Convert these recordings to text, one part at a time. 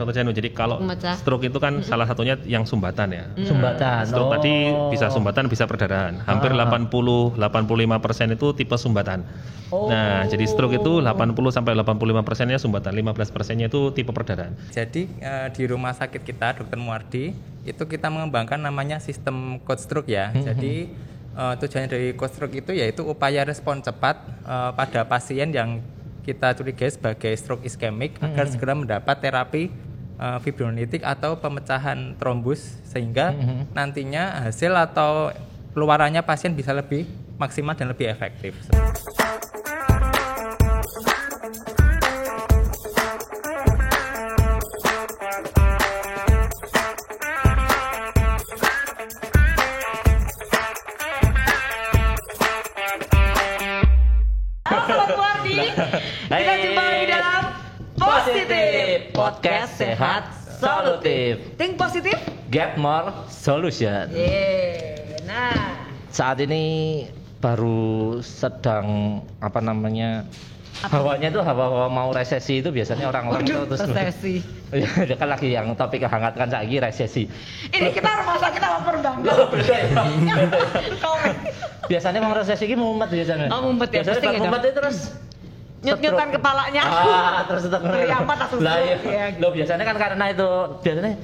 Dr. Janu. Jadi kalau Pemecah. stroke itu kan salah satunya yang sumbatan ya. Sumbatan. Stroke tadi bisa sumbatan, bisa perdarahan. Hampir 85% itu tipe sumbatan. Nah, jadi stroke itu 80-85%-nya sumbatan, 15%-nya itu tipe perdarahan. Jadi di rumah sakit kita Dr. Muardi itu kita mengembangkan namanya sistem code stroke ya. Jadi tujuannya dari code stroke itu yaitu upaya respon cepat pada pasien yang kita curigai sebagai stroke iskemik agar segera mendapat terapi fibrinolitik atau pemecahan trombus sehingga nantinya hasil atau keluarannya pasien bisa lebih maksimal dan lebih efektif. Kita jumpa lagi dalam Positif Podcast Sehat Solutif. Think positif. Get more solution. Nah, Saat ini baru sedang hawanya itu hawa mau resesi itu biasanya orang-orang itu terus resesi. Ya kan lagi yang topik hangat kan lagi resesi. Ini kita rumah sakit apa perbangga? Biasanya mau resesi ini mumet biasanya. Oh, mumet ya, Biasanya pusing ya, mumet itu terus nyut-nyutan kepalanya. Terus Beri apa tak susah. Lah iya. Ya, gitu. Loh biasanya kan karena itu biasanya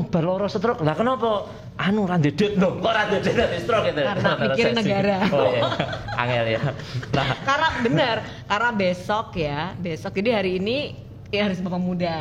baloro stroke. Lah kenapa? Randedet loh. Kok randedet dari stroke itu? Karena mikirin resesi. negara. Oh iya. Angel ya. Nah, Karena besok jadi hari ini ya Hari Sumpah Pemuda.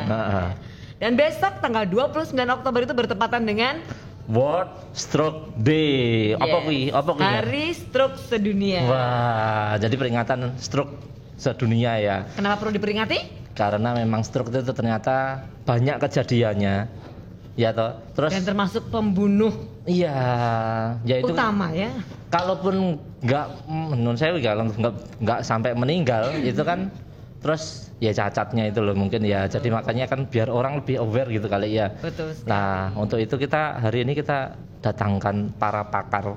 Dan besok tanggal 29 Oktober itu bertepatan dengan World Stroke Day. Apa kuwi? Hari Stroke Sedunia. Wah, jadi peringatan stroke sedunia ya. Kenapa perlu diperingati? Karena memang stroke itu ternyata banyak kejadiannya. Ya toh. Terus Dan termasuk pembunuh iya, yaitu utama ya. kalaupun menurut saya nggak sampai meninggal itu kan terus ya cacatnya itu loh mungkin ya. Jadi makanya kan biar orang lebih aware gitu kali ya. Betul. Nah, untuk itu hari ini kita datangkan para pakar.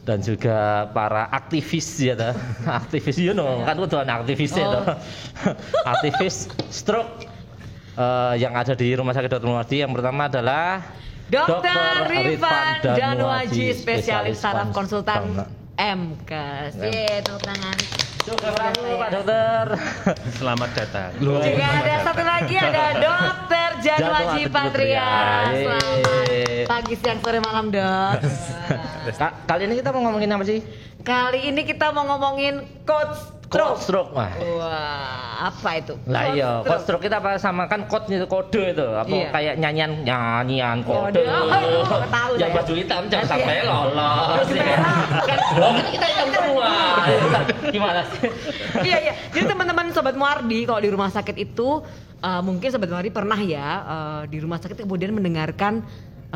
Dan juga para aktivis ya toh. Aktivis kan kudu aktivis ya toh. Aktivis stroke yang ada di Rumah Sakit Dr. Muardi. Yang pertama adalah Dr. Rifan Danuaji, spesialis saraf konsultan MKes. Tepuk tangan. Pak Dokter. Selamat datang. Juga ada satu lagi, ada Dr. Januaji Patria. Selamat pagi, siang, sore, malam, Dok. Kali ini kita mau ngomongin apa sih? Kali ini kita mau ngomongin code stroke. Wah, apa itu? Lah iya, code stroke kita apa sama kan code itu kode itu apa Iya. kayak nyanyian kode. Tahu Yang ya. baju hitam jangan sampai lolos. Kan kita hitam semua. Gimana sih? Iya. Jadi teman-teman Sobat Muardi kalau di rumah sakit itu mungkin Sobat Muardi pernah ya di rumah sakit kemudian mendengarkan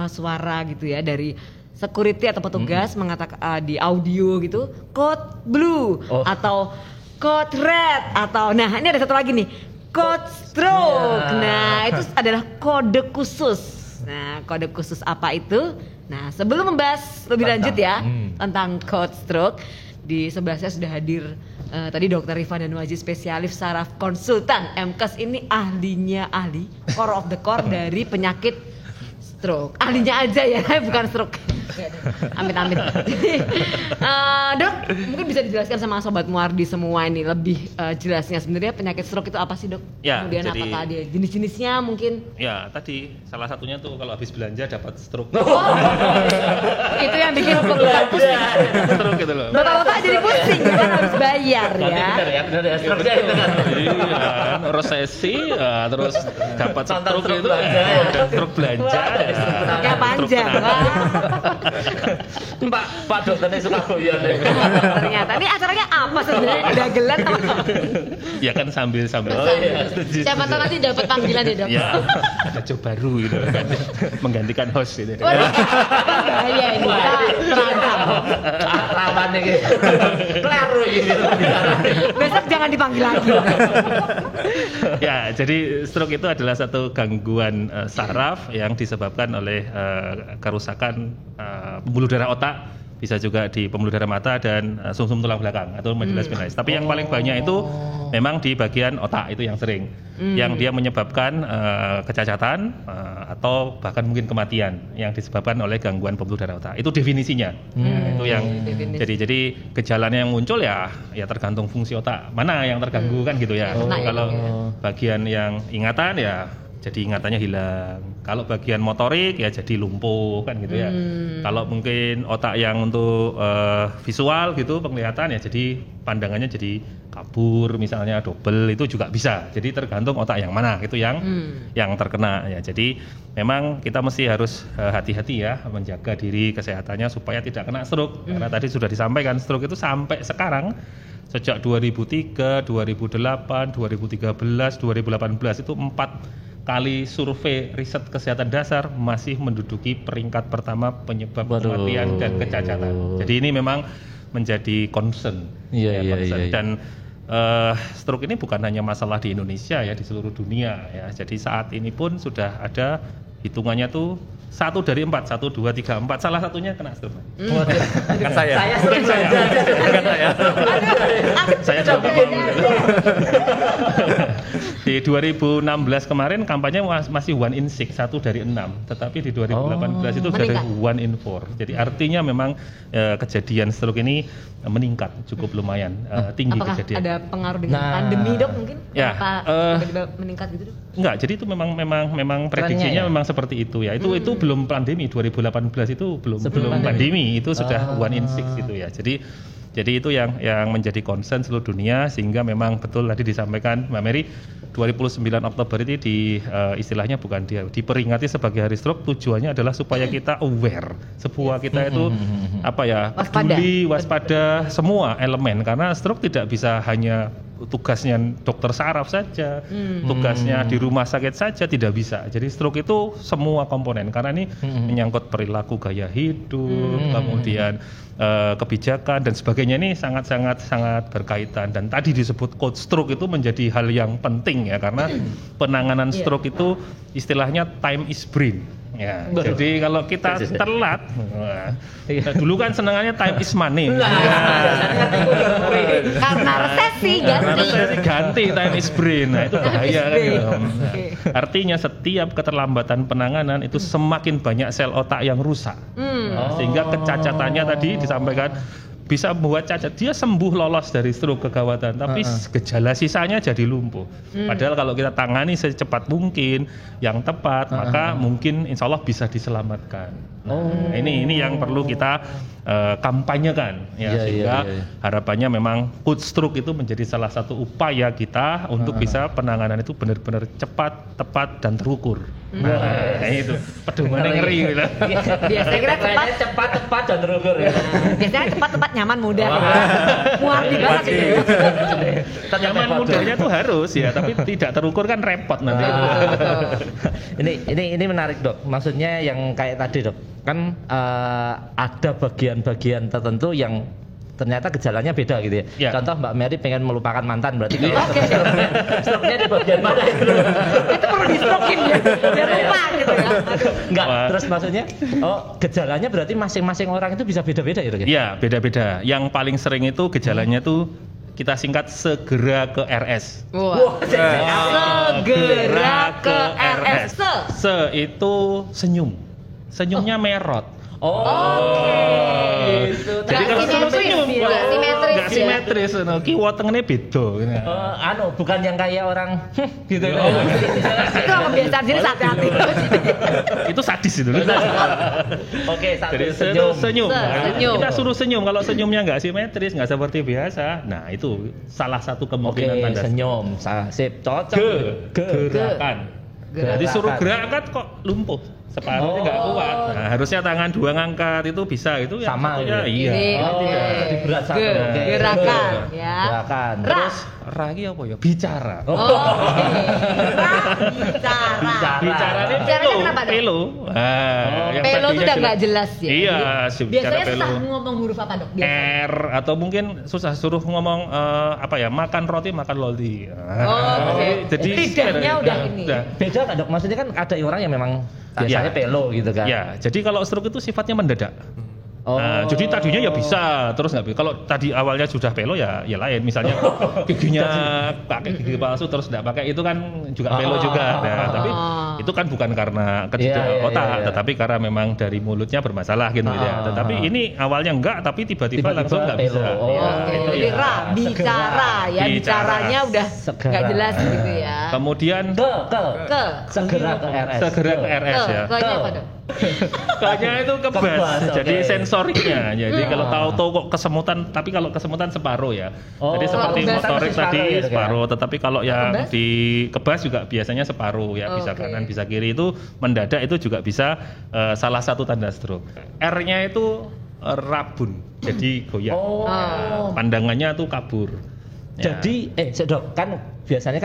suara gitu ya dari security atau petugas mengatakan di audio gitu code blue atau code red atau ini ada satu lagi nih code stroke. Nah, itu adalah kode khusus. Nah, kode khusus apa itu? Nah, sebelum membahas lebih lanjut ya tentang code stroke, di sebelah saya sudah hadir tadi Dr. Rifan Danuaji, spesialis saraf konsultan MKes. Ini ahli core of the core dari penyakit stroke. Ahlinya aja ya, bukan stroke. Amit-amit. Dok, mungkin bisa dijelaskan sama Sobat Muardi semua ini lebih jelasnya sebenarnya penyakit stroke itu apa sih, Dok? Ya, kemudian jadi, apakah dia jenis-jenisnya mungkin? Ya, tadi salah satunya tuh kalau habis belanja dapat stroke. Itu yang bikin pelukan pusing. Stroke gitu loh. Bapak-bapak jadi pusing kan harus bayar ya. Benar ya, stroke-nya itu kan. Iya, resesi, terus dapat stroke itu, stroke belanja. Stroke panjang. Pak dokternya suka goyang deh. Ternyata ini acaranya apa sebenarnya? Dagelan apa? Ya kan sambil. Siapa tahu nanti dapat panggilan ya, Dok. Ya, ada job baru gitu kan. Menggantikan host gitu. Bahaya ini. Terancam. Rawan nih. Kleru gitu. Besok jangan dipanggil lagi. Ya, jadi stroke itu adalah satu gangguan saraf yang disebabkan oleh kerusakan pembuluh darah otak bisa juga di pembuluh darah mata dan sumsum tulang belakang atau medulla spinalis. Tapi yang paling banyak itu memang di bagian otak itu yang sering, yang dia menyebabkan kecacatan atau bahkan mungkin kematian yang disebabkan oleh gangguan pembuluh darah otak. Itu definisinya. Itu yang jadi gejalanya yang muncul ya tergantung fungsi otak mana yang terganggu kan gitu ya. Kalau bagian yang ingatan ya jadi ingatannya hilang. Kalau bagian motorik ya jadi lumpuh kan gitu ya. Kalau mungkin otak yang untuk visual gitu penglihatan ya jadi pandangannya jadi kabur misalnya double itu juga bisa. Jadi tergantung otak yang mana itu yang terkena ya. Jadi memang kita mesti harus hati-hati ya menjaga diri kesehatannya supaya tidak kena stroke. Karena tadi sudah disampaikan stroke itu sampai sekarang sejak 2003, 2008, 2013, 2018 itu 4 kali survei riset kesehatan dasar masih menduduki peringkat pertama penyebab kematian dan kecacatan. Jadi ini memang menjadi concern. Concern. Dan stroke ini bukan hanya masalah di Indonesia ya, di seluruh dunia ya. Jadi saat ini pun sudah ada hitungannya tuh 1 dari 4, 1, 2, 3, 4 salah satunya kena stroke. Bukan saya. Saya jawab. Di 2016 kemarin kampanye masih 1 in 6, 1 dari 6. Tetapi di 2018 itu sudah 1 in 4. Jadi artinya memang kejadian stroke ini meningkat cukup lumayan tinggi. Apakah kejadian. Ada pengaruh dengan pandemi dok mungkin? Ya, tiba-tiba meningkat gitu dok? Enggak, jadi itu memang prediksinya memang seperti itu ya. Itu belum pandemi 2018 itu belum pandemi, itu sudah 1 in 6 itu ya. Jadi itu yang menjadi concern seluruh dunia sehingga memang betul tadi disampaikan Mbak Mary 29 Oktober ini istilahnya bukan diperingati sebagai Hari Stroke, tujuannya adalah supaya kita aware, kita itu peduli, waspada semua elemen karena stroke tidak bisa hanya tugasnya dokter saraf saja, tugasnya di rumah sakit saja tidak bisa. Jadi stroke itu semua komponen karena ini menyangkut perilaku gaya hidup, kemudian kebijakan dan sebagainya ini sangat berkaitan dan tadi disebut code stroke itu menjadi hal yang penting ya karena penanganan stroke itu istilahnya time is brain. Ya, jadi kalau kita telat, dulu kan senangannya time is money. Karena resesi ganti time is brain. Nah, itu bahaya kan gitu. Artinya setiap keterlambatan penanganan itu semakin banyak sel otak yang rusak. Sehingga kecacatannya tadi disampaikan bisa membuat cacat, dia sembuh lolos dari stroke kegawatan, tapi gejala sisanya jadi lumpuh. Padahal kalau kita tangani secepat mungkin, yang tepat, maka mungkin insya Allah bisa diselamatkan. Nah, ini yang perlu kita kampanyekan, ya, sehingga harapannya memang code stroke itu menjadi salah satu upaya kita untuk bisa penanganan itu benar-benar cepat, tepat, dan terukur. Nah, itu pedomannya ngeri gitu. Biasanya kita cepat, tepat, dan terukur ya. Biasanya cepat, tepat, nyaman, mudah. Muardi banget gitu. Nyaman mudahnya tuh harus ya, tapi tidak terukur kan repot nanti. Ini menarik dok. Maksudnya yang kayak tadi dok, kan ada bagian-bagian tertentu yang ternyata gejalanya beda gitu ya. Contoh Mbak Mary pengen melupakan mantan, berarti kalau stroke-nya di bagian mana itu? Itu perlu di-stroke-in ya, biar lupa gitu ya. Enggak, terus maksudnya gejalanya berarti masing-masing orang itu bisa beda-beda ya dok? Iya, beda-beda. Yang paling sering itu gejalanya tuh kita singkat segera ke RS. Segera ke RS. Se itu senyum. Senyumnya merot. Jadi kalau senyum nggak simetris, kiwa tengene beda. Bukan yang kayak orang gitu. Itu kebiasaan jadi hati-hati. Itu sadis itu. Oke, jadi senyum. Kita suruh senyum. Kalau senyumnya nggak simetris, nggak seperti biasa, nah itu salah satu kemungkinan tanda senyum. Sip, cocok. Gerakan. Jadi suruh gerakan kok lumpuh. Separuhnya nggak kuat. Nah, harusnya tangan 2 ngangkat itu bisa itu sama ya. Iya. Berat satu. Gerakan ya. Gerakan. Terus lagi apa ya? Bicara. Bicaranya pelo. Pelo itu udah nggak jelas ya. Iya. Biasanya susah ngomong huruf apa dok? R atau mungkin susah suruh ngomong makan roti makan loli. Jadi lidahnya udah ini. Beda nggak dok? Maksudnya kan ada orang yang memang biasanya pelo gitu kan. Ya, jadi kalau stroke itu sifatnya mendadak. Jadi tadinya ya bisa, terus nggak bisa. Kalau tadi awalnya sudah pelo ya lain. Misalnya giginya pakai gigi palsu terus nggak pakai itu kan juga pelo juga. Nah, tapi itu kan bukan karena kecederaan otak, tetapi karena memang dari mulutnya bermasalah gitu ya. Tetapi ini awalnya enggak, tapi tiba-tiba langsung nggak bisa. Jadi bicaranya udah nggak jelas gitu ya. Kemudian segera ke RS. Segera ke RS ya. Ke-nya apa dong? K-nya itu kebas, jadi okay. sensoriknya. Jadi kalau tahu kok kesemutan, tapi kalau kesemutan separuh ya. Jadi seperti kebas motorik tadi ya, separuh, tetapi kalau yang kebas? di kebas juga biasanya separuh ya, bisa kanan, bisa kiri. Itu mendadak itu juga bisa salah satu tanda stroke. R-nya itu rabun, jadi goyang. Pandangannya tuh kabur. Ya. Jadi Dok, kan biasanya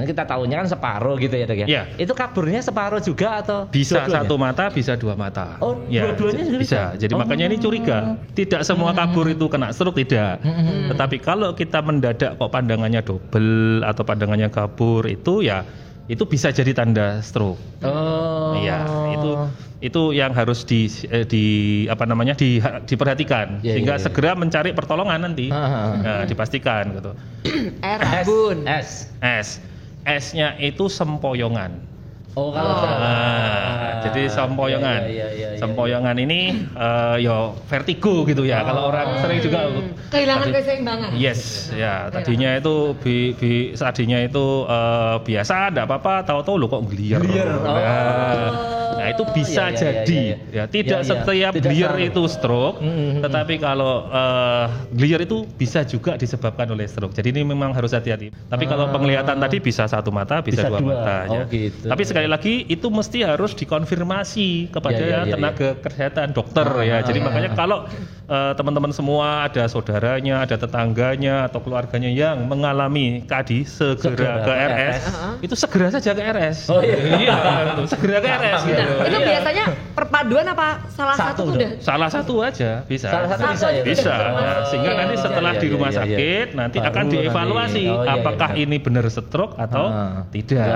kita tahunya kan separuh gitu ya Dok ya. Iya. Itu kaburnya separuh juga atau Bisa dua-duanya? satu mata, bisa dua mata. Ya, dua-duanya juga bisa. Jadi makanya ini curiga. Tidak semua kabur itu kena stroke, tidak. Tetapi kalau kita mendadak kok pandangannya double atau pandangannya kabur itu bisa jadi tanda stroke. Iya, itu yang harus diperhatikan sehingga segera mencari pertolongan nanti. Nah, dipastikan gitu. Rabun. S-nya itu sempoyongan. Jadi sempoyongan. Sempoyongan ini vertigo gitu ya. Kalau orang sering juga kehilangan keseimbangan. Yes, ya. Tadinya itu biasa, enggak apa-apa, tahu-tahu lo kok ngeliar. Nah, itu bisa jadi. Ya, tidak setiap ngeliar itu stroke, tetapi kalau ngeliar itu bisa juga disebabkan oleh stroke. Jadi ini memang harus hati-hati. Tapi kalau penglihatan tadi bisa satu mata, bisa dua mata ya. Gitu. Tapi sekali lagi itu mesti harus dikonfirmasi kepada tenaga kesehatan, dokter ya. Jadi makanya kalau teman-teman semua ada saudaranya, ada tetangganya atau keluarganya yang mengalami tadi segera ke RS, itu segera saja ke RS. Segera ke RS gitu. Itu biasanya perpaduan apa salah satu udah? Salah satu aja bisa. Salah satu bisa ya. Bisa. Nah, sehingga nanti setelah di rumah sakit nanti akan dievaluasi apakah ini benar stroke atau tidak.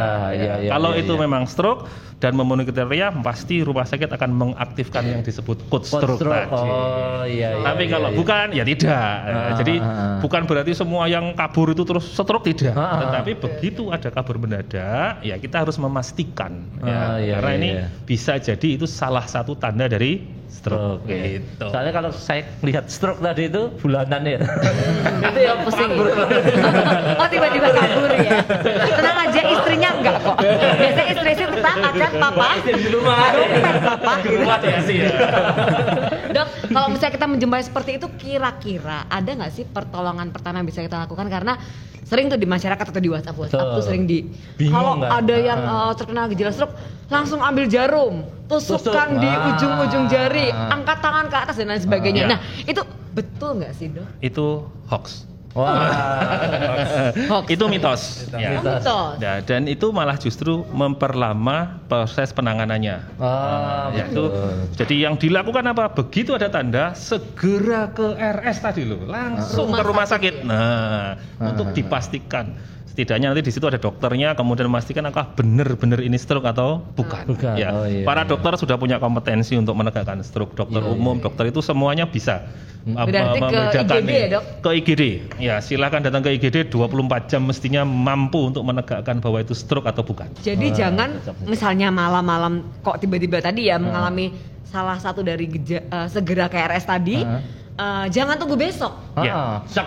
Kalau itu memang stroke dan memenuhi kriteria, pasti rumah sakit akan mengaktifkan yang disebut code stroke tadi. Tapi kalau bukan, ya tidak. Jadi bukan berarti semua yang kabur itu terus stroke, tidak. Tetapi begitu ada kabur mendadak, ya kita harus memastikan. Karena ini bisa jadi itu salah satu tanda dari stroke. Gitu. Soalnya kalau saya lihat stroke tadi itu bulanan ya. Itu yang pusing. Tiba-tiba kabur ya. Tenang aja, istrinya enggak kok. Biasanya istri akan papa di rumah. Papa Di rumah ya sih ya. Dok, kalau misalnya kita menjumpai seperti itu, kira-kira ada nggak sih pertolongan pertama yang bisa kita lakukan? Karena sering tuh di masyarakat atau di WhatsApp tuh sering kalau ada yang terkena gejala stroke, langsung ambil jarum, tusukkan di ujung-ujung jari, angkat tangan ke atas dan lain sebagainya. Nah, itu betul nggak sih, Dok? Itu hoax. Hoax. Itu mitos. Mitos. Ya, dan itu malah justru memperlama proses penanganannya. Jadi yang dilakukan apa? Begitu ada tanda, segera ke RS tadi loh, langsung ke rumah sakit. Untuk dipastikan. Setidaknya nanti di situ ada dokternya, kemudian memastikan apakah benar-benar ini stroke atau bukan. Para dokter sudah punya kompetensi untuk menegakkan stroke. Dokter umum, dokter itu semuanya bisa membedakan. Ke IGD ya, Dok? Ke IGD. Ya, silakan datang ke IGD 24 jam mestinya mampu untuk menegakkan bahwa itu stroke atau bukan. Jadi jangan misalnya malam-malam kok tiba-tiba tadi ya mengalami salah satu dari segera ke RS tadi. Jangan tunggu besok.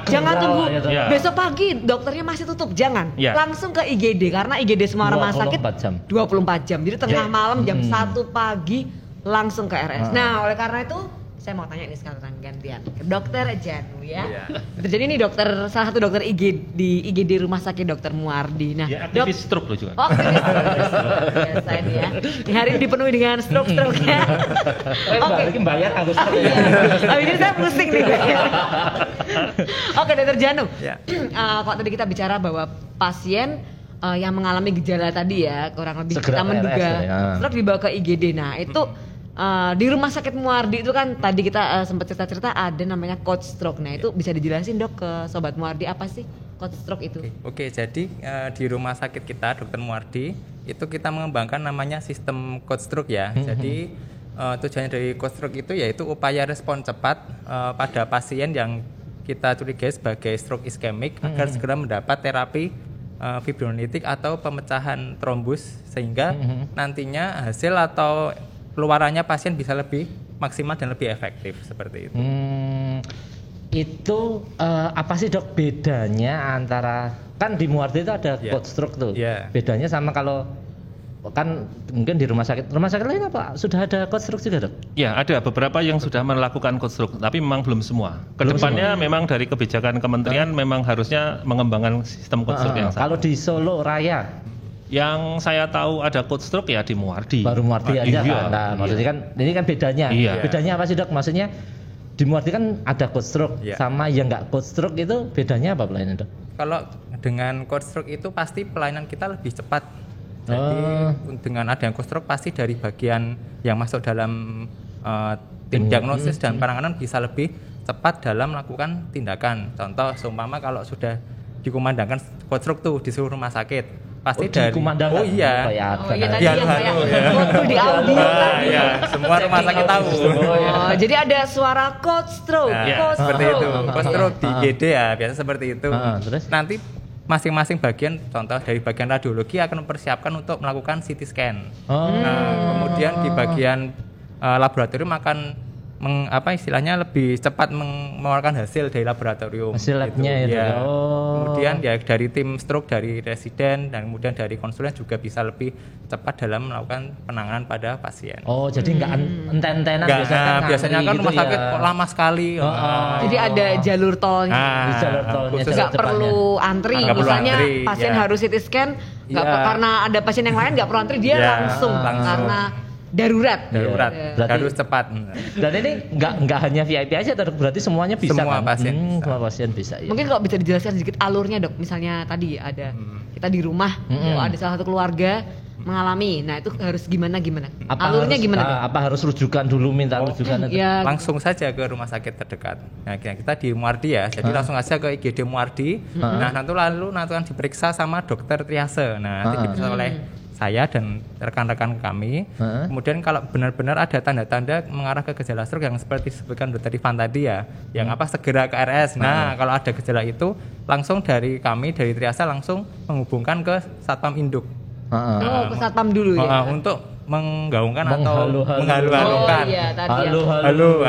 Jangan tunggu besok pagi dokternya masih tutup. Jangan. Langsung ke IGD karena IGD semua rumah sakit 24 jam. Jadi tengah malam jam 1 pagi langsung ke RS. Nah, oleh karena itu saya mau tanya ini sekarang gantian ke Dokter Janu ya. Jadi ini salah satu dokter di IGD Rumah Sakit Dr. Muardi. Nah, aktivis stroke loh juga. Aktivis stroke. Biasa ini ya. Di hari ini dipenuhi dengan stroke-nya. Oke. Bayar harus. Ini saya pusing nih. Oke, Dokter Janu. Kok tadi kita bicara bahwa pasien yang mengalami gejala tadi ya, kurang lebih kita menduga stroke dibawa ke IGD. Nah, itu di Rumah Sakit Muardi itu kan tadi kita sempat cerita-cerita ada namanya code stroke. Nah, itu bisa dijelasin, Dok, ke Sobat Muardi apa sih code stroke itu? Oke, jadi di Rumah Sakit kita Dr. Muardi itu kita mengembangkan namanya sistem code stroke ya. Jadi tujuannya dari code stroke itu yaitu upaya respon cepat pada pasien yang kita curigai sebagai stroke iskemik agar segera mendapat terapi fibrinolitik atau pemecahan trombus sehingga nantinya hasil atau keluarannya pasien bisa lebih maksimal dan lebih efektif seperti itu. Itu apa sih dok bedanya antara, kan di Muardi itu ada code stroke tuh, bedanya sama kalau kan mungkin di rumah sakit lain apa sudah ada code stroke juga dok? Ya, ada beberapa yang sudah melakukan code stroke, tapi memang belum semua. Kedepannya memang dari kebijakan kementerian memang harusnya mengembangkan sistem code stroke yang sama. Kalau di Solo Raya, yang saya tahu ada code stroke ya di Muardi. Baru Muardi aja kan. Nah, maksudnya kan ini kan bedanya. Bedanya apa sih dok? Maksudnya di Muardi kan ada code stroke sama yang nggak code stroke itu bedanya apa pelayanan dok? Kalau dengan code stroke itu pasti pelayanan kita lebih cepat. Jadi dengan ada yang code stroke pasti dari bagian yang masuk dalam tim diagnosis dan penanganan bisa lebih cepat dalam melakukan tindakan. Contoh seumpama kalau sudah dikumandangkan code stroke tuh di seluruh rumah sakit, pasti dari dikumandangkan. Oh iya. Tadi yang waktu di audio tadi. Ya, semua rumah sakit tahu. Jadi ada suara code stroke, code seperti stroke. itu. Code stroke di IGD ya, biasa seperti itu. Terus? Nanti masing-masing bagian, contoh dari bagian radiologi akan mempersiapkan untuk melakukan CT scan. Nah, kemudian di bagian laboratorium akan istilahnya lebih cepat mengeluarkan hasil dari laboratorium. Hasil labnya gitu. Kemudian ya dari tim stroke, dari residen dan kemudian dari konsulen juga bisa lebih cepat dalam melakukan penanganan pada pasien. Jadi nggak enten-entenan biasanya kan rumah sakit lama sekali. Jadi ada jalur tolnya. Jalur tolnya nggak perlu antri. Misalnya pasien harus CT scan, karena ada pasien yang lain nggak perlu antri, dia langsung karena darurat. Harus cepat. Dan ini nggak hanya VIP aja, berarti semuanya bisa. Semua kan? pasien bisa. Semua pasien bisa. Ya. Mungkin kalau bisa dijelaskan sedikit alurnya dok. Misalnya tadi ada kita di rumah, ada salah satu keluarga mengalami. Nah itu harus gimana? Alurnya gimana? Apa harus rujukan dulu, minta rujukan? Langsung saja ke rumah sakit terdekat. Nah kita di Muardi ya, jadi langsung saja ke IGD Muardi. Nah nanti akan diperiksa sama dokter triase. Nah nanti diperiksa oleh saya dan rekan-rekan kami. Kemudian kalau benar-benar ada tanda-tanda mengarah ke gejala stroke yang seperti disebutkan Dr. Ivan tadi ya, yang segera ke RS. Nah, kalau ada gejala itu langsung dari kami dari triase langsung menghubungkan ke Satpam Induk. Ke Satpam dulu ya. Untuk menggaungkan atau menghalu-halukan. Halo.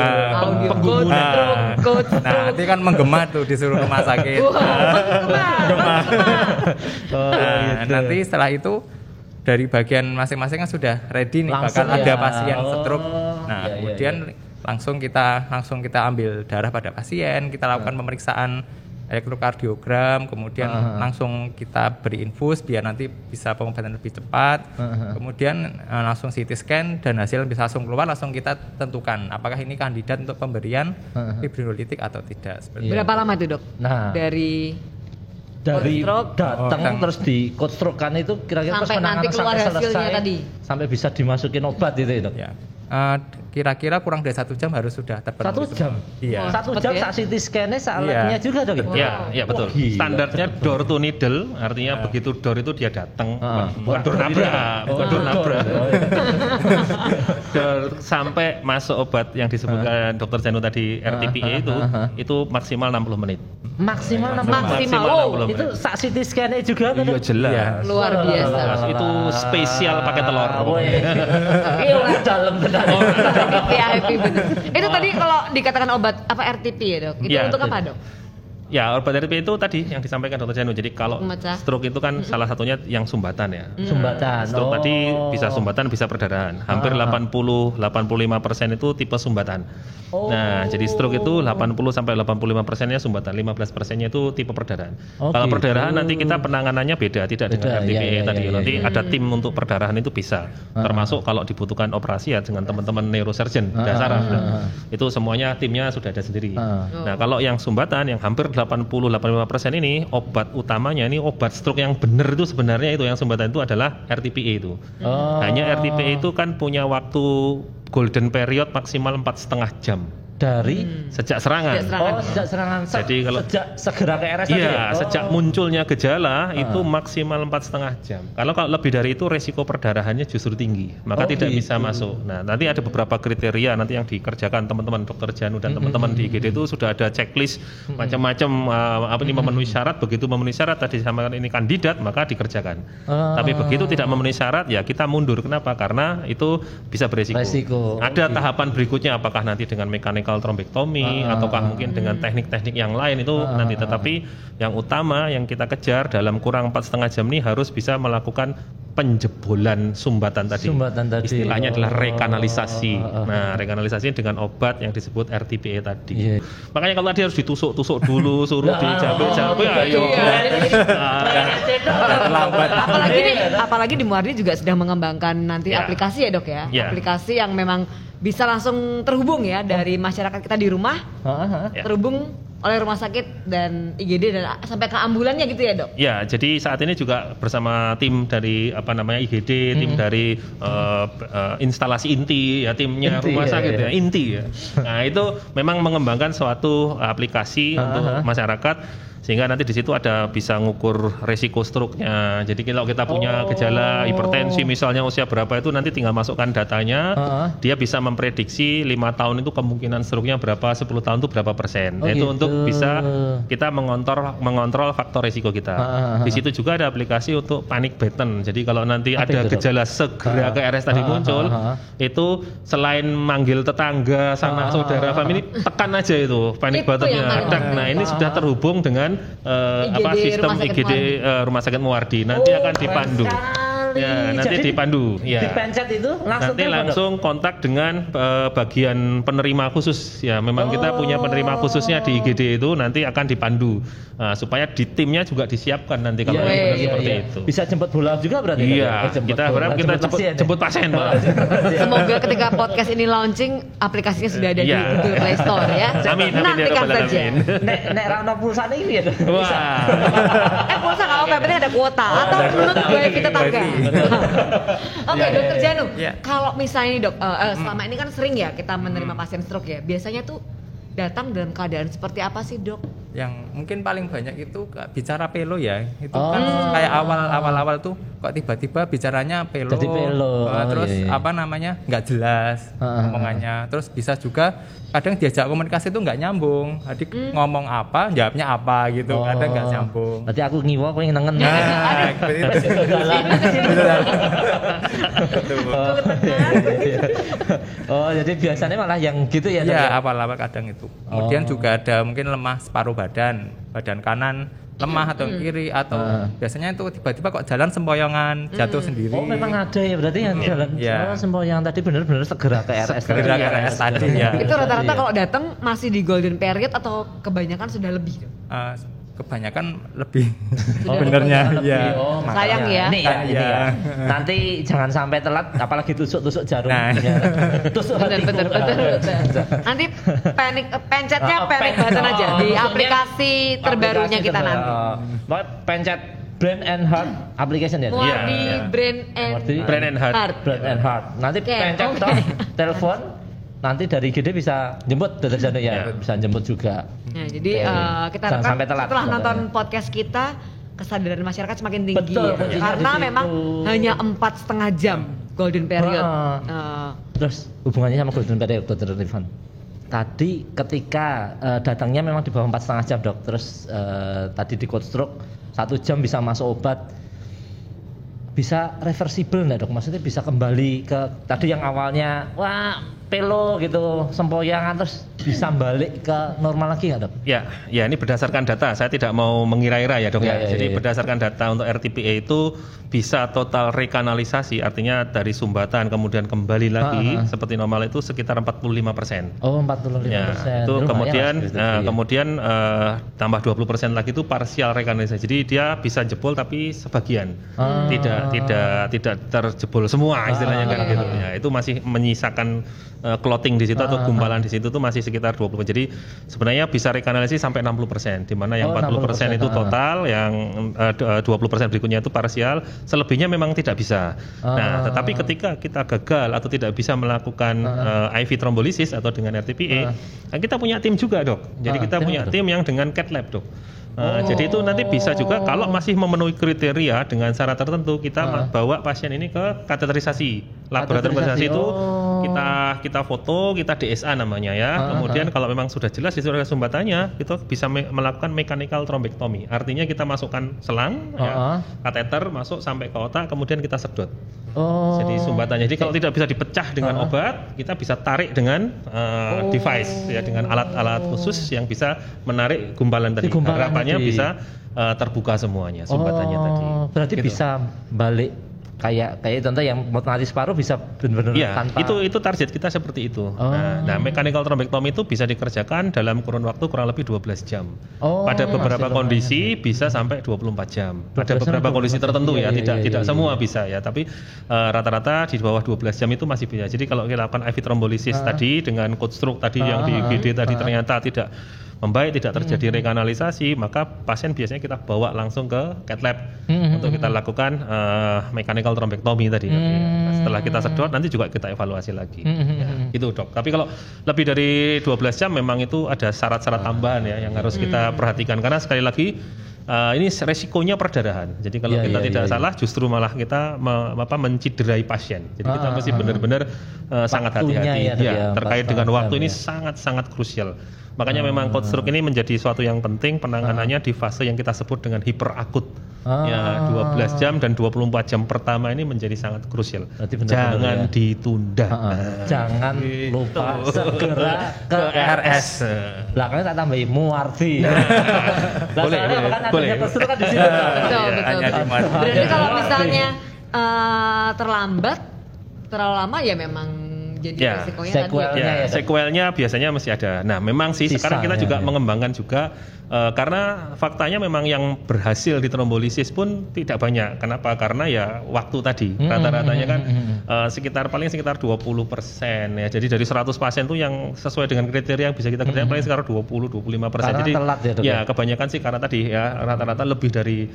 Nah, nanti kan menggema tuh di seluruh rumah sakit. Nanti setelah itu dari bagian masing-masing kan sudah ready nih, bakal ada pasien stroke. Nah, kemudian langsung kita ambil darah pada pasien, kita lakukan pemeriksaan elektrokardiogram, kemudian langsung kita beri infus biar nanti bisa pengobatan lebih cepat. Kemudian langsung CT scan dan hasil bisa langsung keluar, langsung kita tentukan apakah ini kandidat untuk pemberian fibrinolitik atau tidak. Berapa lama itu dok? Dari datang terus di code stroke kan itu kira-kira sampai nanti keluar hasilnya tadi sampai bisa dimasukin obat itu ya. Kira-kira kurang dari 1 jam harus sudah terpenuhi. 1 jam? Iya. 1 jam saat CT scan-nya saatnya juga dong? Iya betul. Standarnya door to needle, artinya begitu door itu dia datang, bukan door nabrak. Door sampai masuk obat yang disebutkan Dr. Zeno tadi RTPA itu maksimal 60 menit. Maksimal 60 menit. Itu saat CT scan-nya juga kan? Iya jelas. Luar biasa. Itu spesial pakai telur. Iya dalam benar. VIP bener. Itu tadi kalau dikatakan obat RTP ya dok? Itu untuk apa dok? Ya, obat RTP itu tadi yang disampaikan Dr. Janu. Jadi kalau stroke itu kan salah satunya yang sumbatan ya. Sumbatan. Stroke tadi bisa sumbatan, bisa perdarahan. Hampir 85% itu tipe sumbatan. Nah, jadi stroke itu 80-85%-nya sumbatan, 15%-nya itu tipe perdarahan. Kalau perdarahan nanti kita penanganannya beda, tidak dengan RTPA tadi. Nanti ada tim untuk perdarahan itu bisa. Termasuk kalau dibutuhkan operasi ya dengan teman-teman neurosurgeon dasar. Itu semuanya timnya sudah ada sendiri. Nah, kalau yang sumbatan yang hampir 80-85% ini obat utamanya ini obat stroke yang benar itu sebenarnya itu yang sumbatan itu adalah RTPA itu. Hanya RTPA itu kan punya waktu golden period maksimal 4,5 jam. dari sejak serangan. sejak serangan. Jadi kalau sejak segera ke RS tadi iya, ya? sejak munculnya gejala itu maksimal 4,5 jam. Kalau lebih dari itu resiko perdarahannya justru tinggi, maka tidak bisa masuk. Nah, nanti ada beberapa kriteria nanti yang dikerjakan teman-teman dokter Janu dan teman-teman di IGD itu sudah ada checklist macam-macam apa ini memenuhi syarat. Begitu memenuhi syarat tadi disampaikan ini kandidat, maka dikerjakan. Tapi begitu tidak memenuhi syarat ya kita mundur. Kenapa? Karena itu bisa beresiko. Ada tahapan berikutnya, apakah nanti dengan mechanical thrombectomy ataukah mungkin dengan teknik-teknik yang lain itu nanti. Tetapi yang utama yang kita kejar dalam kurang 4,5 jam ini harus bisa melakukan penjebolan sumbatan tadi. Istilahnya adalah rekanalisasi. Nah, rekanalisasi dengan obat yang disebut RTPA tadi. Makanya kalau tadi harus ditusuk-tusuk dulu, suruh dicabe-cabe, ayo. Apalagi di Muardi juga sedang mengembangkan nanti aplikasi ya dok ya. Aplikasi yang memang bisa langsung terhubung ya dari masyarakat kita di rumah, terhubung oleh rumah sakit dan IGD dan sampai ke ambulannya gitu ya dok? Ya, jadi saat ini juga bersama tim dari IGD, tim dari instalasi inti ya, timnya rumah sakit ya, inti ya. Nah itu memang mengembangkan suatu aplikasi untuk masyarakat sehingga nanti di situ ada bisa ngukur resiko stroke-nya. Jadi kalau kita punya gejala hipertensi misalnya usia berapa itu nanti tinggal masukkan datanya, dia bisa memprediksi 5 tahun itu kemungkinan stroke-nya berapa, 10 tahun itu berapa persen. Itu untuk bisa kita mengontrol faktor resiko kita. Di situ juga ada aplikasi untuk panic button. Jadi kalau nanti ada gejala segera ke RS tadi muncul, itu selain manggil tetangga, sanak saudara, family, tekan aja itu panic button-nya. Nah, ini sudah terhubung dengan sistem IGD Rumah Sakit Muardi. Nanti akan dipandu. Ya, nanti jadi dipandu. Ya. Dipencet itu langsung nanti langsung kontak dengan bagian penerima khusus. Ya, memang kita punya penerima khususnya di IGD itu nanti akan dipandu. Supaya di timnya juga disiapkan nanti kalau seperti itu. Bisa jemput bola juga berarti. Iya, kita berharap kita jemput pasien, Pak. Semoga ketika podcast ini launching aplikasinya sudah ada di Google Play Store ya. Amin, nantikan saja. Nek rano pulsa ini ya. Wah. Pulsa enggak apa-apa, penting ada kuota atau menurut wifi tetangga. Oke, Dokter Janu, kalau misalnya nih dok, selama ini kan sering ya kita menerima pasien stroke ya. Biasanya tuh datang dalam keadaan seperti apa sih dok? Yang mungkin paling banyak itu bicara pelo ya. Itu kan kayak awal-awal tuh kok tiba-tiba bicaranya pelo. Jadi pelo. Terus nggak jelas ngomongannya. Terus bisa juga kadang diajak komunikasi itu nggak nyambung. Jadi ngomong apa, jawabnya apa gitu. Kadang nggak nyambung. Berarti aku ngiwa, aku yang nengen. Jadi biasanya malah yang gitu ya? Iya, awal-awal kadang itu. Kemudian juga ada mungkin lemah separuh badan kanan lemah atau kiri atau biasanya itu tiba-tiba kok jalan sempoyongan jatuh sendiri. Oh memang ada ya berarti yang jalan sempoyongan tadi benar-benar segera ke RS. Segera ke RS tadi ya. Itu rata-rata kalau datang masih di golden period atau kebanyakan sudah lebih? Kebanyakan lebih benernya ya. Sayang ya. Ini ya. Nanti jangan sampai telat apalagi tusuk-tusuk jarum. Tusuk betul. Nanti pencetnya panic button aja di aplikasi terbarunya kita nanti. Pencet Brain and Heart application ya. Muardi Brain and Heart. Nanti pencet telepon. Nanti dari IGD bisa jemput Dokter Janu ya, bisa jemput juga. Nah, jadi kita harapkan setelah nonton podcast kita kesadaran masyarakat semakin tinggi. Betul, karena memang hanya 4,5 jam golden period. Terus hubungannya sama golden period Dokter Rifan. Tadi ketika datangnya memang di bawah 4,5 jam dok. Terus tadi di code stroke 1 jam bisa masuk obat. Bisa reversible nggak dok? Maksudnya bisa kembali ke tadi yang awalnya pelo gitu, sempoyangan terus bisa balik ke normal lagi nggak dok? Ya ini berdasarkan data. Saya tidak mau mengira-ira ya dok ya. Jadi berdasarkan data untuk RTPA itu bisa total rekanalisasi, artinya dari sumbatan kemudian kembali lagi seperti normal itu sekitar 45%. Oh 45%. Ya, itu kemudian tambah 20% lagi itu parsial rekanalisasi. Jadi dia bisa jebol tapi sebagian, tidak terjebol semua istilahnya kan gitu. Ya, itu masih menyisakan clotting di situ atau gumpalan di situ tuh masih sekitar 20%. Jadi sebenarnya bisa rekanalisasi sampai 60%, di mana yang 40% itu total, yang 20% berikutnya itu parsial, selebihnya memang tidak bisa. Nah, tetapi ketika kita gagal atau tidak bisa melakukan IV trombolisis atau dengan RTPA, kita punya tim juga, Dok. Jadi kita punya tim yang dengan cath lab, Dok. Jadi itu nanti bisa juga kalau masih memenuhi kriteria dengan syarat tertentu, kita bawa pasien ini ke kateterisasi. Laboratorium itu kita foto, kita DSA namanya ya. Kemudian kalau memang sudah jelas di surat sumbatannya, kita bisa melakukan mechanical thrombectomy. Artinya kita masukkan selang, kateter masuk sampai ke otak, kemudian kita sedot. Jadi sumbatannya. Jadi kalau tidak bisa dipecah dengan obat, kita bisa tarik dengan device ya, dengan alat-alat khusus yang bisa menarik gumpalan tadi. Harapannya bisa terbuka semuanya sumbatannya tadi. Berarti gitu. Bisa balik kayak contoh yang mati paru bisa benar-benar tanpa. Itu target kita seperti itu. Nah, mechanical thrombectomy itu bisa dikerjakan dalam kurun waktu kurang lebih 12 jam. Pada beberapa kondisi bisa sampai 24 jam. Pada beberapa kondisi tertentu ya, tidak semua bisa ya, tapi rata-rata di bawah 12 jam itu masih bisa. Jadi kalau kita lakukan IV trombolisis tadi dengan code stroke tadi yang di IGD tadi ternyata tidak membaik, tidak terjadi rekanalisasi, maka pasien biasanya kita bawa langsung ke cath lab untuk kita lakukan mechanical thrombectomy tadi. Nah, setelah kita sedot nanti juga kita evaluasi lagi. Itu, Dok. Tapi kalau lebih dari 12 jam memang itu ada syarat-syarat tambahan ya yang harus kita perhatikan, karena sekali lagi ini resikonya perdarahan. Jadi kalau kita tidak salah, justru malah kita menciderai pasien. Jadi kita mesti benar-benar sangat hati-hati terkait dengan waktu ini sangat-sangat krusial. Makanya memang code stroke ini menjadi suatu yang penting penanganannya di fase yang kita sebut dengan hiperakut. Ya, 12 jam dan 24 jam pertama ini menjadi sangat krusial. Jangan ditunda. Jangan lupa segera ke RS. Belakangnya tak tambahin Muardi. Boleh. Betul. Berarti kalau misalnya terlambat, terlalu lama ya memang jadi resikonya sekuelnya biasanya masih ada. Nah, memang sih sekarang kita juga mengembangkan juga karena faktanya memang yang berhasil ditrombolisis pun tidak banyak. Kenapa? Karena ya waktu tadi rata-ratanya kan sekitar 20% ya. Jadi dari 100 pasien tuh yang sesuai dengan kriteria yang bisa kita kerjakan paling sekitar 20-25%. Jadi telat ya kebanyakan sih karena tadi ya rata-rata lebih dari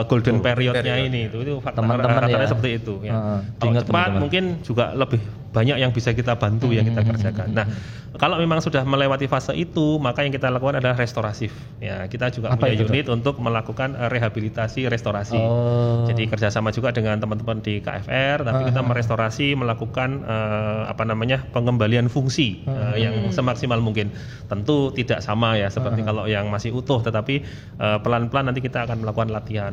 golden periodnya ini itu rata-rata seperti itu ya. Kalau cepat mungkin juga lebih banyak yang bisa kita bantu yang kita kerjakan. Nah, kalau memang sudah melewati fase itu, maka yang kita lakukan adalah restoratif. Ya, kita juga punya unit untuk melakukan rehabilitasi restorasi. Jadi kerjasama juga dengan teman-teman di KFR, tapi kita merestorasi, melakukan pengembalian fungsi yang semaksimal mungkin. Tentu tidak sama ya seperti kalau yang masih utuh, tetapi pelan-pelan nanti kita akan melakukan latihan.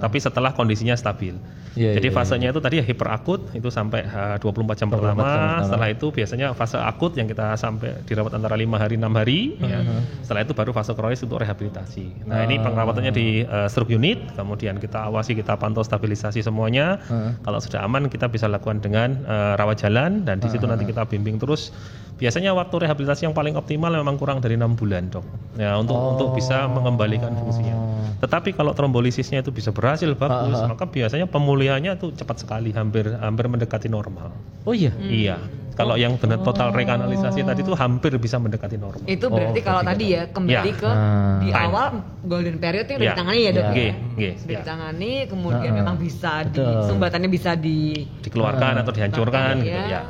Tapi setelah kondisinya stabil. Jadi fasenya itu tadi hiperakut itu sampai 24 jam pertama. Setelah itu biasanya fase akut yang kita sampai dirawat antara 5 hari 6 hari. Ya. Setelah itu baru fase kronis untuk rehabilitasi. Nah, ini perawatannya di stroke unit, kemudian kita awasi, kita pantau stabilisasi semuanya. Kalau sudah aman kita bisa lakukan dengan rawat jalan, dan di situ nanti kita bimbing terus. Biasanya waktu rehabilitasi yang paling optimal memang kurang dari 6 bulan, Dok. Ya, untuk bisa mengembalikan fungsinya. Tetapi kalau trombolisisnya itu bisa berhasil bagus, maka biasanya pemulihannya itu cepat sekali, hampir mendekati normal. Oh iya. Iya. Kalau yang benar total rekanalisasi tadi itu hampir bisa mendekati normal. Itu berarti kalau tadi ya kembali ke di awal golden period itu udah ditangani ya, Dok. Sudah ditangani, kemudian memang bisa sumbatannya bisa dikeluarkan atau dihancurkan gitu ya.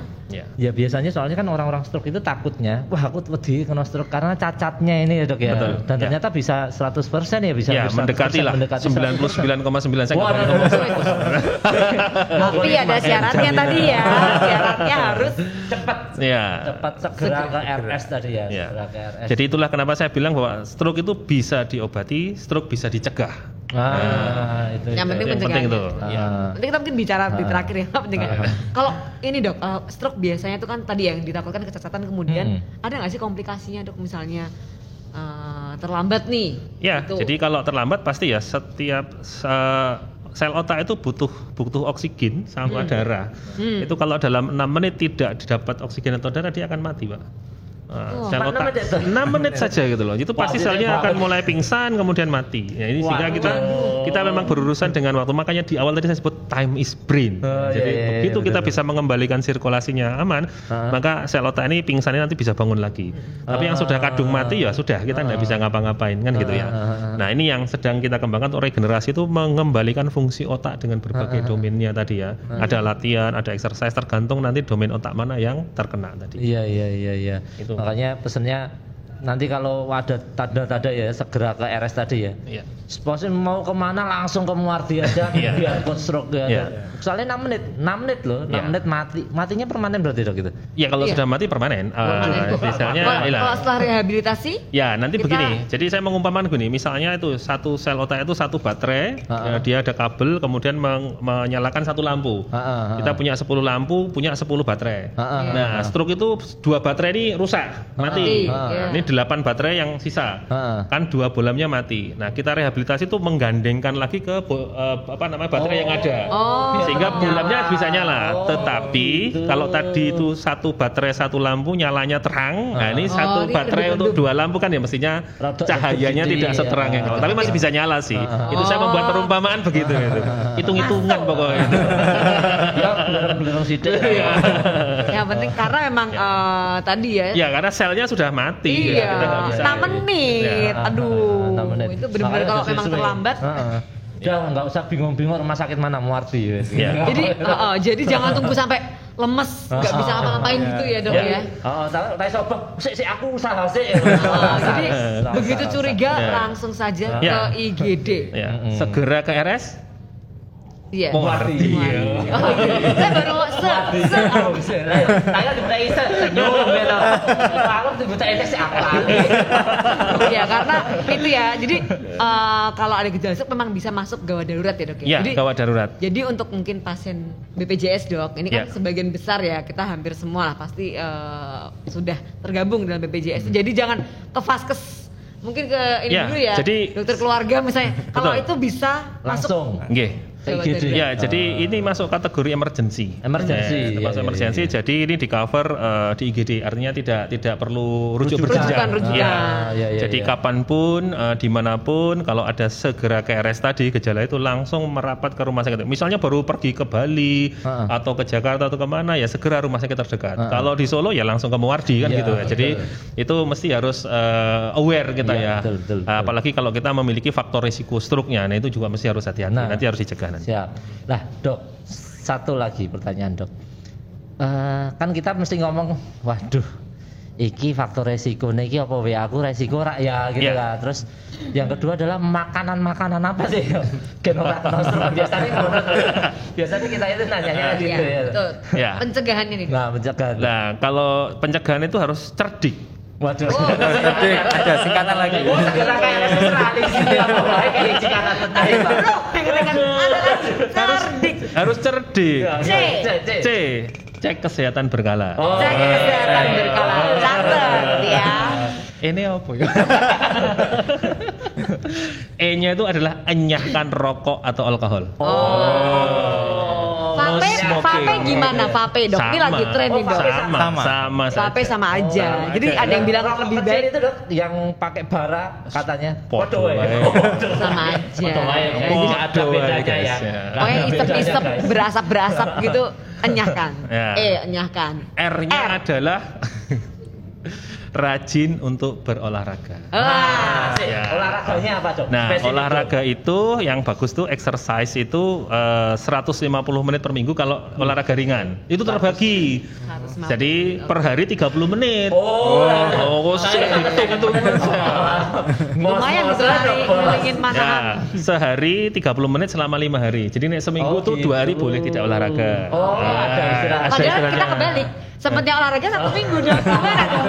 Ya biasanya soalnya kan orang-orang stroke itu takutnya, wah aku wedi kena stroke karena cacatnya ini ya, Dok ya. Betul. Dan ternyata bisa 100% ya, bisa mendekati lah 99,9 saya nggak tahu. Tapi ada syaratnya tadi ya. Syaratnya harus cepat segera ke RS tadi ya. Ke RS. Jadi itulah kenapa saya bilang bahwa stroke itu bisa diobati, stroke bisa dicegah. Itu yang penting pencegahan. Nanti kita mungkin bicara di terakhir ya pencegahan. Kalau ini, Dok, stroke biasanya itu kan tadi yang ditakutkan kecacatan, kemudian ada nggak sih komplikasinya, Dok, misalnya terlambat nih? Ya, jadi kalau terlambat pasti ya setiap sel otak itu butuh oksigen sama darah. Itu kalau dalam 6 menit tidak didapat oksigen atau darah, dia akan mati, Pak. Sel otak 6 menit saja gitu loh. Itu pasti selnya akan mulai pingsan kemudian mati. Ya, ini sehingga kita memang berurusan dengan waktu. Makanya di awal tadi saya sebut time is brain. Jadi begitu kita bisa mengembalikan sirkulasinya aman, maka sel otak ini pingsannya nanti bisa bangun lagi. Tapi yang sudah kadung mati ya sudah, kita tidak bisa ngapa-ngapain kan gitu ya. Nah, ini yang sedang kita kembangkan untuk regenerasi itu mengembalikan fungsi otak dengan berbagai domainnya tadi ya. Ada latihan, ada exercise, tergantung nanti domain otak mana yang terkena tadi. Iya. Itu. Makanya pesennya nanti kalau ada tanda-tanda ya segera ke RS tadi ya. Iya. Sponsen mau kemana langsung ke Muardi aja biar cold stroke ya. Soalnya 6 menit loh, 6 menit matinya permanen berarti dok gitu. Ya kalau sudah mati permanen. Misalnya kalau setelah rehabilitasi? Ya nanti begini. Jadi saya mengumpamakan gini, misalnya itu satu sel otak itu satu baterai, dia ada kabel, kemudian menyalakan satu lampu. Kita punya 10 lampu, punya 10 baterai. Nah stroke itu 2 baterai ini rusak, mati. Ini 8 baterai yang sisa, kan 2 bolamnya mati. Nah kita rehabilitasi itu menggandengkan lagi ke baterai yang ada, sehingga bolamnya bisa nyala. Tetapi kalau tadi itu satu baterai satu lampu nyalanya terang, nah ini satu baterai untuk 2 lampu kan ya mestinya cahayanya tidak seterang yang kalau, tapi masih bisa nyala sih. Itu saya membuat perumpamaan begitu itu. Hitung-hitungan pokoknya. Belum sidik. Yang penting karena memang tadi ya. Ya karena selnya sudah mati. Iya. 6 menit. Aduh. 6 menit. Itu benar-benar kalau memang terlambat. Udah nggak usah bingung-bingung rumah sakit mana Muardi. Jadi jangan tunggu sampai lemes, nggak bisa ngapa-ngapain gitu ya dok ya. Tapi sobat, aku usaha sih. Jadi begitu curiga langsung saja ke IGD. Segera ke RS. Iya. Muardi. Saya baru Saya dibuka senyum gitu. Kalau dibuka sih aku lagi. Ya karena itu ya. Jadi kalau ada gejala stroke memang bisa masuk gawat darurat ya dok ya. Iya, gawat darurat. Jadi untuk mungkin pasien BPJS dok, ini kan sebagian besar ya kita hampir semua lah pasti sudah tergabung dalam BPJS. Jadi jangan ke vaskes. Mungkin ke ini dulu ya. Jadi dokter keluarga misalnya. Kalau itu bisa langsung. Nggih. Ya, jadi ini masuk kategori emergency. Termasuk emergency. Jadi ini di cover di IGD. Artinya tidak perlu rujuk berjenjang. Jadi kapanpun, dimanapun, kalau ada segera ke RS tadi gejala itu langsung merapat ke rumah sakit. Misalnya baru pergi ke Bali atau ke Jakarta atau kemana ya segera rumah sakit terdekat. Kalau di Solo ya langsung ke Muardi kan gitu. Jadi itu mesti harus aware kita ya. Apalagi kalau kita memiliki faktor risiko stroke-nya, nah itu juga mesti harus hati-hati. Nanti harus dicegah. Siap. Nah dok, satu lagi pertanyaan dok. Kan kita mesti ngomong, waduh, iki faktor resiko iki apa WA aku resiko rak ya gitu lah. Terus yang kedua adalah makanan apa sih? Biasanya kita itu nanyanya gitu ya. Betul. Pencegahannya nih. Nah kalau pencegahan itu harus cerdik. Waduh, ada singkatan lagi. Harus cerdik. C. Cek kesehatan berkala. Cek kesehatan berkala. Catat ya. Ini apa ya? E-nya itu adalah enyahkan rokok atau alkohol. Vape gimana vape dok? Ini lagi tren nih dok. Sama. Vape sama aja. Jadi ada yang bilang lebih baik itu dok, yang pakai bara katanya. Sama aja. Jadi ada bedanya ya. Pokoknya isep-isep berasap gitu, enyahkan. Enyahkan. R-nya adalah rajin untuk berolahraga. Olahraganya apa dok? Nah, olahraga itu yang bagus tuh exercise itu 150 menit per minggu kalau olahraga ringan. Itu terbagi. Jadi per hari 30 menit. Itu lumayan gitu lah ngilangin makanan. Sehari 30 menit selama 5 hari. Jadi seminggu tuh 2 hari boleh tidak olahraga. Ada istirahat. Padahal kita kebalik. Sempatnya olahraga 1 minggu dong. Gimana dong?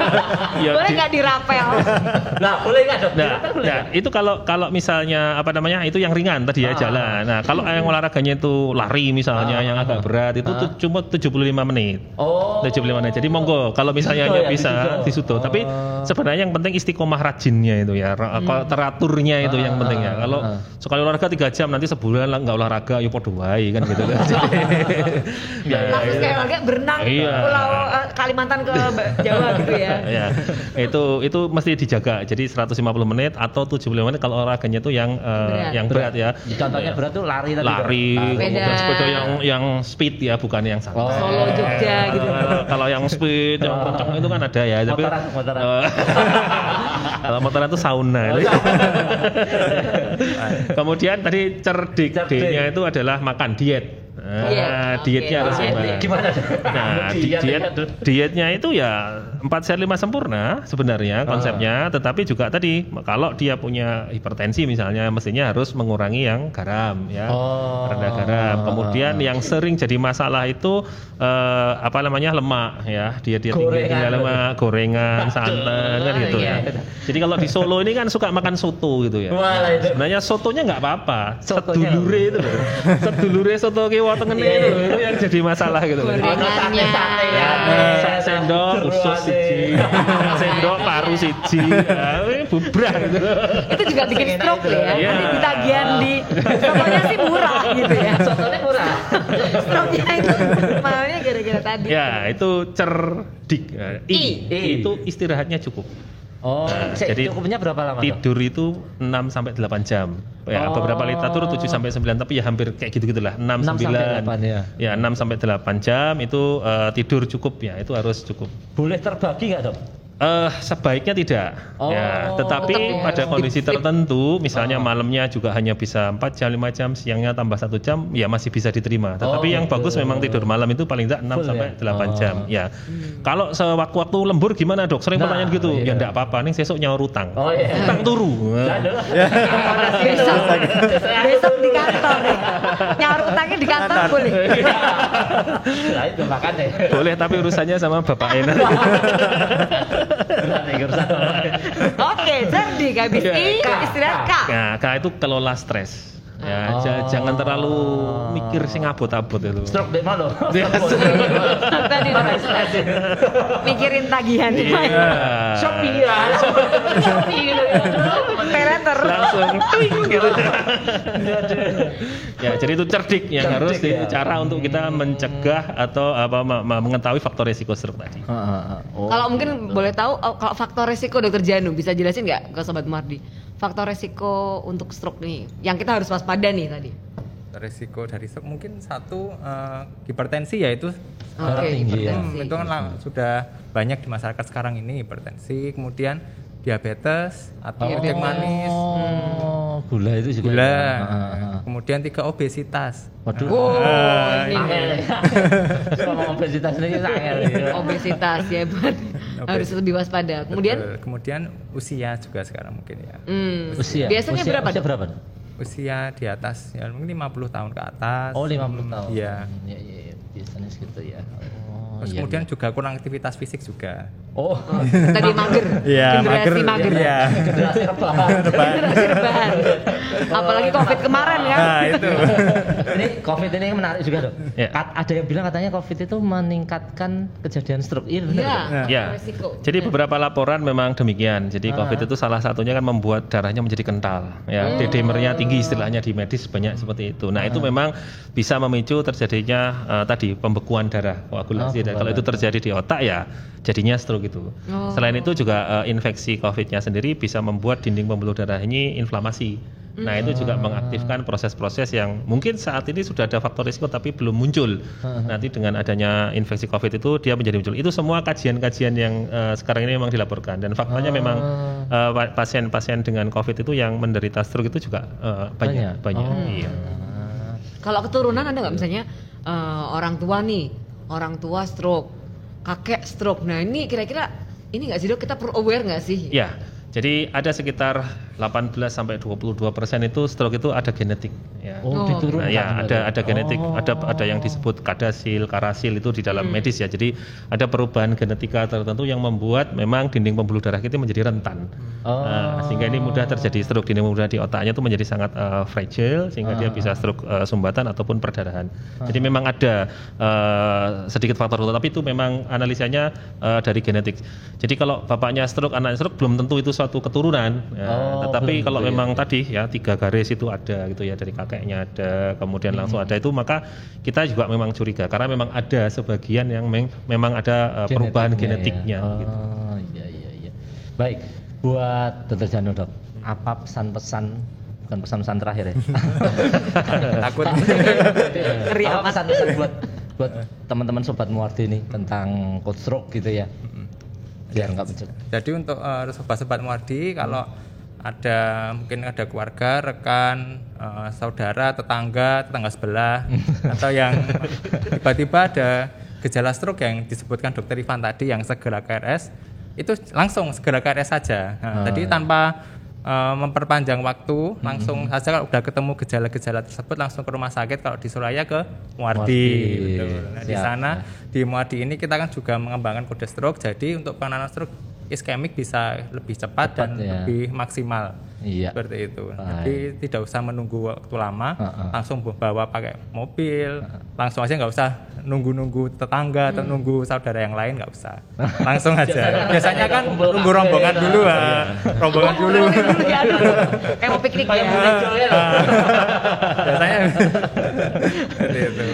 Boleh nggak dirapel? Nah, boleh nggak dok? Nah, itu kalau misalnya itu yang ringan tadi ya jalan. Nah, kalau yang olahraganya itu lari misalnya yang agak berat itu cuma 75 menit. 75 menit. Jadi monggo kalau misalnya bisa disuto. Tapi sebenarnya yang penting istiqomah rajinnya itu ya. Teraturnya itu yang penting ya. Kalau sekali olahraga 3 jam nanti sebulan nggak olahraga ya podo wae kan gitu. Langsung kayak olahraga berenang pulau Kalimantan ke Jawa gitu ya. Ya, itu mesti dijaga. Jadi 150 menit atau 75 menit kalau olahraganya itu yang berat ya. Contohnya berat tuh lari tadi. Lari, kemudian sepeda yang speed ya, bukan yang santai. Solo Jogja gitu. Kalau yang speed, yang kencang itu kan ada ya. Tapi Motoran. kalau motoran itu sauna. Kemudian tadi cerdik D-nya itu adalah makan diet. Dietnya harus seimbang. Gimana? Nah, dietnya itu ya 4 sehat 5 sempurna sebenarnya konsepnya, tetapi juga tadi kalau dia punya hipertensi misalnya mestinya harus mengurangi yang garam ya. Rendah garam. Kemudian yang sering jadi masalah itu lemak ya. Dia tinggi lemak, gorengan, santan kan gitu ya. Jadi kalau di Solo ini kan suka makan soto gitu ya. Sebenarnya sotonya nggak apa-apa. Sedulure itu loh. Sedulure soto ki tengene itu yang jadi masalah gitu. Gorengannya. Sendok usus siji, sendok paru siji, bubrah gitu. Itu juga bikin stroke ya. Nanti ditagihan di sotonya sih murah gitu ya. Sotonya murah. Stroke-nya itu mahalnya gara-gara tadi. Ya, itu cerdik. Itu istirahatnya cukup. Jadi cukupnya berapa lama? Tidur itu 6 sampai 8 jam. Ya, beberapa literatur 7 sampai 9 tapi ya hampir kayak gitu-gitulah. 6 9. Ya, 6 sampai 8 jam itu tidur cukup ya, itu harus cukup. Boleh terbagi enggak, Dok? Sebaiknya tidak. Ya, tetapi pada kondisi tertentu, misalnya malamnya juga hanya bisa 4 jam, 5 jam, siangnya tambah 1 jam, ya masih bisa diterima. Tetapi yang bagus memang tidur malam itu paling tidak 6 sampai 8 jam. Ya. Kalau sewaktu-waktu lembur gimana, Dok? Sering pertanyaan gitu. Ya enggak apa-apa, nih sesuk nyaur utang. Utang turu. Besok di kantor nih. Nyaur utangnya di kantor boleh. Nah, itu makanya. Boleh, tapi urusannya sama bapak enak. Oke, cerdik habis I, istirahat K. Nah, K itu kelola stres. Ya, jangan terlalu mikir sing abot-abot itu. Stroke dek mana? Tadi mikirin tagihan. Shopee ya. Peleter. Langsung gitu. Ya, jadi itu cerdik yang harus cara untuk kita mencegah atau mengetahui faktor resiko stroke tadi. Kalau mungkin boleh tahu kalau faktor resiko Dokter Janu bisa jelasin nggak ke Sobat Mardi? Faktor resiko untuk stroke nih yang kita harus waspada nih tadi. Resiko dari stroke mungkin satu hipertensi ya itu tinggi ya. Itu kan sudah banyak di masyarakat sekarang ini, hipertensi, kemudian diabetes atau minyak manis, gula itu juga. Gula. Kemudian 3 obesitas. Waduh. Ini Ngomong obesitas ini angel. obesitas ya buat harus lebih waspada. Kemudian usia juga sekarang mungkin ya. Usia. Biasanya berapa? Usia berapa? Usia di atas ya mungkin 50 tahun ke atas. 50 tahun. Iya. Iya, biasanya segitu ya. Terus kemudian juga kurang aktivitas fisik juga. Tadi mager. Iya, generasi mager. Iya. Generasi rebahan. Generasi rebahan. Apalagi Covid kemarin kan. Nah, itu. Ini Covid ini menarik juga, Dok. Ya. Ada yang bilang katanya Covid itu meningkatkan kejadian stroke. Iya benar. Ya. Jadi beberapa laporan memang demikian. Jadi Covid itu salah satunya kan membuat darahnya menjadi kental. Ya, D-dimernya tinggi istilahnya di medis banyak seperti itu. Nah, itu memang bisa memicu terjadinya tadi pembekuan darah, koagulasi. Kalau itu terjadi di otak ya jadinya stroke itu. Selain itu juga infeksi COVID-nya sendiri bisa membuat dinding pembuluh darah ini inflamasi. Nah, itu juga mengaktifkan proses-proses yang mungkin saat ini sudah ada faktor risiko tapi belum muncul. Nanti dengan adanya infeksi COVID itu dia menjadi muncul. Itu semua kajian-kajian yang sekarang ini memang dilaporkan dan faktanya memang pasien-pasien dengan COVID itu yang menderita stroke itu juga banyak. Iya. Kalau keturunan ada nggak misalnya orang tua stroke, kakek stroke. Nah, ini kira-kira ini nggak sih, Dok, kita perlu aware nggak sih? Ya. Jadi ada sekitar 18 sampai 22% itu stroke itu ada genetik ya. Diturunkan. Ya, ada genetik, ada yang disebut karasil itu di dalam medis ya. Jadi ada perubahan genetika tertentu yang membuat memang dinding pembuluh darah kita menjadi rentan. Sehingga ini mudah terjadi stroke. Dinding pembuluh darah di otaknya itu menjadi sangat fragile sehingga dia bisa stroke sumbatan ataupun perdarahan. Jadi memang ada sedikit faktor tapi itu memang analisanya dari genetik. Jadi kalau bapaknya stroke, anaknya stroke belum tentu itu suatu keturunan ya. Tetapi kalau memang tadi ya 3 garis itu ada gitu ya dari kakek kakeknya ada, kemudian langsung ada itu, maka kita juga memang curiga karena memang ada sebagian yang memang ada perubahan genetiknya. Ya. Gitu. Iya. Baik, buat Dr. Janu dok, apa pesan-pesan, bukan pesan-pesan terakhir ya? Takut. Apa pesan-pesan buat teman-teman sobat Muardi ini tentang cold stroke gitu ya? Biar nggak mencegah. Jadi untuk sobat-sobat Muardi, kalau mungkin ada keluarga, rekan, saudara, tetangga sebelah, atau yang tiba-tiba ada gejala stroke yang disebutkan Dokter Ivan tadi yang segera ke RS, itu langsung segera ke RS saja. Jadi tanpa memperpanjang waktu, langsung saja kalau udah ketemu gejala-gejala tersebut langsung ke rumah sakit, kalau di Suraya ke Muardi. Nah, di sana di Muardi ini kita kan juga mengembangkan kode stroke, jadi untuk penanganan stroke iskemik bisa lebih cepat dan lebih maksimal. Seperti itu. Jadi tidak usah menunggu waktu lama, langsung bawa pakai mobil, langsung aja, nggak usah nunggu tetangga atau nunggu saudara yang lain, nggak usah. Langsung aja. Biasanya kan nunggu rombongan dulu, rombongan dulu. Kayak mau piknik ya. Biasanya seperti itu.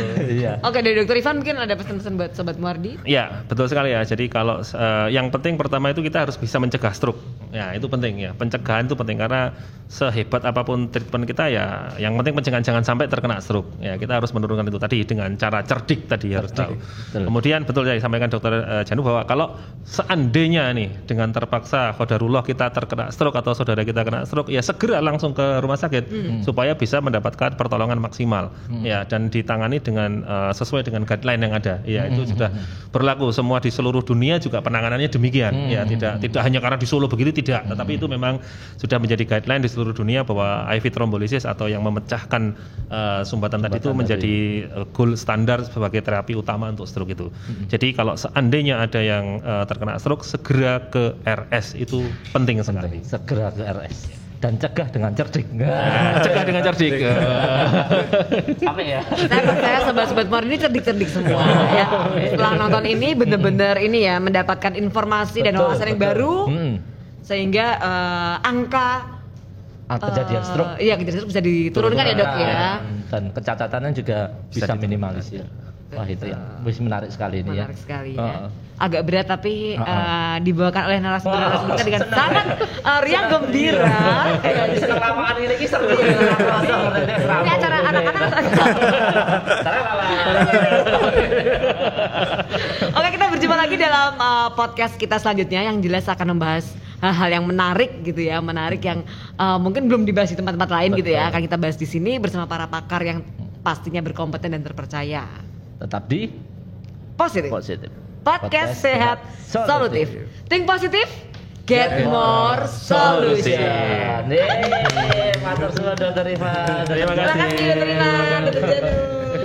Oke, dari Dokter Ivan mungkin ada pesan-pesan buat sobat Muardi? Ya, betul sekali ya. Jadi kalau yang penting pertama itu kita harus bisa mencegah stroke. Ya, itu penting ya. Pencegahan itu penting karena sehebat apapun treatment kita ya, yang penting pencegahan jangan sampai terkena stroke. Ya, kita harus menurunkan itu tadi dengan cara cerdik tadi harus tahu. Kemudian betul ya disampaikan Dokter Janu bahwa kalau seandainya nih dengan terpaksa qadarullah kita terkena stroke atau saudara kita kena stroke, ya segera langsung ke rumah sakit supaya bisa mendapatkan pertolongan maksimal. Ya, dan ditangani dengan sesuai dengan guideline yang ada. Ya, itu sudah berlaku semua di seluruh dunia juga penanganannya demikian. Ya, tidak hanya karena di Solo begitu, tidak, tetapi itu memang sudah menjadi guideline di seluruh dunia bahwa IV thrombolysis atau yang memecahkan sumbatan tadi itu menjadi gold standar sebagai terapi utama untuk stroke itu. Jadi kalau seandainya ada yang terkena stroke, segera ke RS, itu penting sekali. Segera ke RS dan cegah dengan cerdik. Cegah dengan cerdik. Apa ya? Saya sobat-sobat Muardi ini cerdik-cerdik semua ya. Setelah nonton ini benar-benar ini ya, mendapatkan informasi dan wawasan yang baru, sehingga angka kejadian stroke, kejadian stroke bisa diturunkan ya dok ya. Dan kecatatannya juga bisa minimalisir. Wah, itu ya, menarik sekali ini ya. Menarik sekali ya. Agak berat tapi dibawakan oleh narasumber kita dengan sangat riang gembira. Senang lapangan ini seru. Ini acara anak-anak. Oke, kita berjumpa lagi dalam podcast kita selanjutnya yang jelas akan membahas hal-hal yang menarik gitu ya, menarik yang mungkin belum dibahas di tempat-tempat lain gitu ya. Akan kita bahas di sini bersama para pakar yang pastinya berkompeten dan terpercaya. Tetap di Positif. Podcast sehat solutif. Think positif, get more solution. Matur suwun Dokter Ivan. Terima kasih. Terima kasih Dokter Ivan, Dokter Janu.